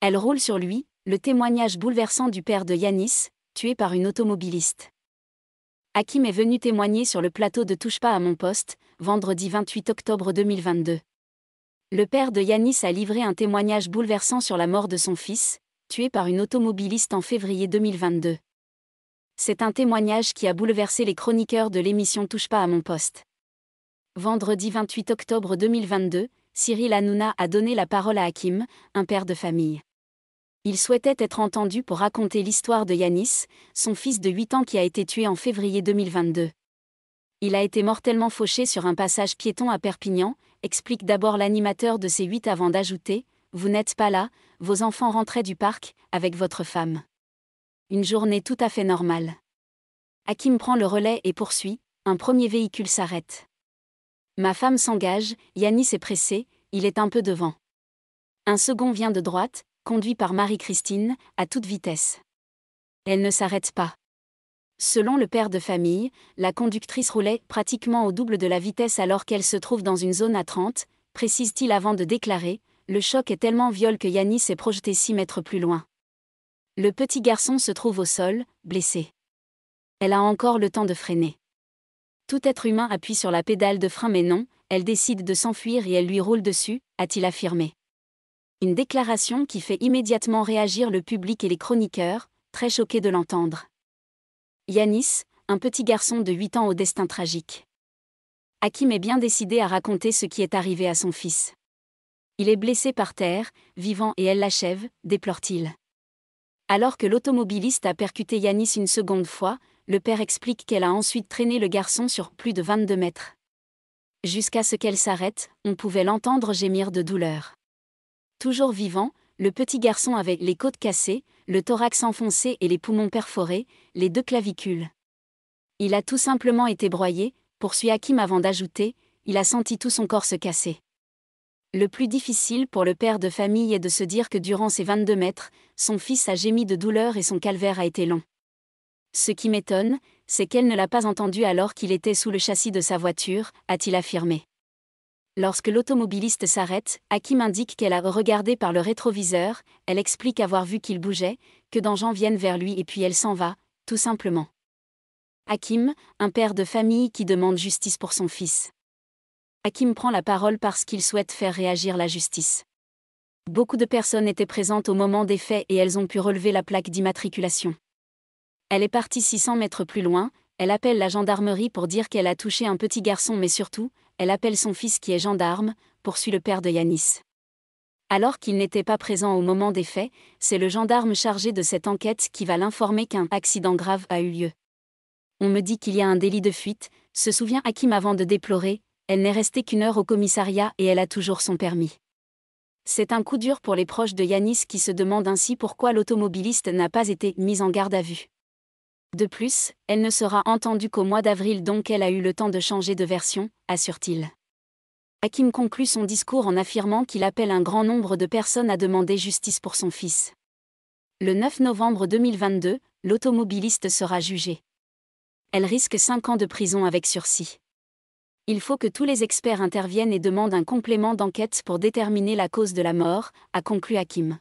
Elle roule sur lui, le témoignage bouleversant du père de Yanis, tué par une automobiliste. Hakim est venu témoigner sur le plateau de Touche pas à mon poste, vendredi 28 octobre 2022. Le père de Yanis a livré un témoignage bouleversant sur la mort de son fils, tué par une automobiliste en février 2022. C'est un témoignage qui a bouleversé les chroniqueurs de l'émission Touche pas à mon poste. Vendredi 28 octobre 2022, Cyril Hanouna a donné la parole à Hakim, un père de famille. Il souhaitait être entendu pour raconter l'histoire de Yanis, son fils de 8 ans qui a été tué en février 2022. Il a été mortellement fauché sur un passage piéton à Perpignan, explique d'abord l'animateur de C8 avant d'ajouter « Vous n'êtes pas là, vos enfants rentraient du parc, avec votre femme. Une journée tout à fait normale. » Hakim prend le relais et poursuit « Un premier véhicule s'arrête. Ma femme s'engage, Yanis est pressé, il est un peu devant. Un second vient de droite, conduit par Marie-Christine, à toute vitesse. Elle ne s'arrête pas. Selon le père de famille, la conductrice roulait pratiquement au double de la vitesse alors qu'elle se trouve dans une zone à 30, précise-t-il avant de déclarer « Le choc est tellement violent que Yanis est projeté 6 mètres plus loin. Le petit garçon se trouve au sol, blessé. Elle a encore le temps de freiner. Tout être humain appuie sur la pédale de frein mais non, elle décide de s'enfuir et elle lui roule dessus, a-t-il affirmé. Une déclaration qui fait immédiatement réagir le public et les chroniqueurs, très choqués de l'entendre. Yanis, un petit garçon de 8 ans au destin tragique. Hakim est bien décidé à raconter ce qui est arrivé à son fils. Il est blessé par terre, vivant et elle l'achève, déplore-t-il. Alors que l'automobiliste a percuté Yanis une seconde fois, le père explique qu'elle a ensuite traîné le garçon sur plus de 22 mètres. Jusqu'à ce qu'elle s'arrête, on pouvait l'entendre gémir de douleur. Toujours vivant, le petit garçon avait les côtes cassées, le thorax enfoncé et les poumons perforés, les 2 clavicules. Il a tout simplement été broyé, poursuit Hakim avant d'ajouter, il a senti tout son corps se casser. Le plus difficile pour le père de famille est de se dire que durant ces 22 mètres, son fils a gémi de douleur et son calvaire a été long. Ce qui m'étonne, c'est qu'elle ne l'a pas entendu alors qu'il était sous le châssis de sa voiture, a-t-il affirmé. Lorsque l'automobiliste s'arrête, Hakim indique qu'elle a regardé par le rétroviseur, elle explique avoir vu qu'il bougeait, que des gens viennent vers lui et puis elle s'en va, tout simplement. Hakim, un père de famille qui demande justice pour son fils. Hakim prend la parole parce qu'il souhaite faire réagir la justice. Beaucoup de personnes étaient présentes au moment des faits et elles ont pu relever la plaque d'immatriculation. Elle est partie 600 mètres plus loin, elle appelle la gendarmerie pour dire qu'elle a touché un petit garçon mais surtout, elle appelle son fils qui est gendarme, poursuit le père de Yanis. Alors qu'il n'était pas présent au moment des faits, c'est le gendarme chargé de cette enquête qui va l'informer qu'un accident grave a eu lieu. On me dit qu'il y a un délit de fuite, se souvient Hakim avant de déplorer, elle n'est restée qu'1 heure au commissariat et elle a toujours son permis. C'est un coup dur pour les proches de Yanis qui se demandent ainsi pourquoi l'automobiliste n'a pas été mise en garde à vue. De plus, elle ne sera entendue qu'au mois d'avril donc elle a eu le temps de changer de version, assure-t-il. Hakim conclut son discours en affirmant qu'il appelle un grand nombre de personnes à demander justice pour son fils. Le 9 novembre 2022, l'automobiliste sera jugée. Elle risque 5 ans de prison avec sursis. Il faut que tous les experts interviennent et demandent un complément d'enquête pour déterminer la cause de la mort, a conclu Hakim.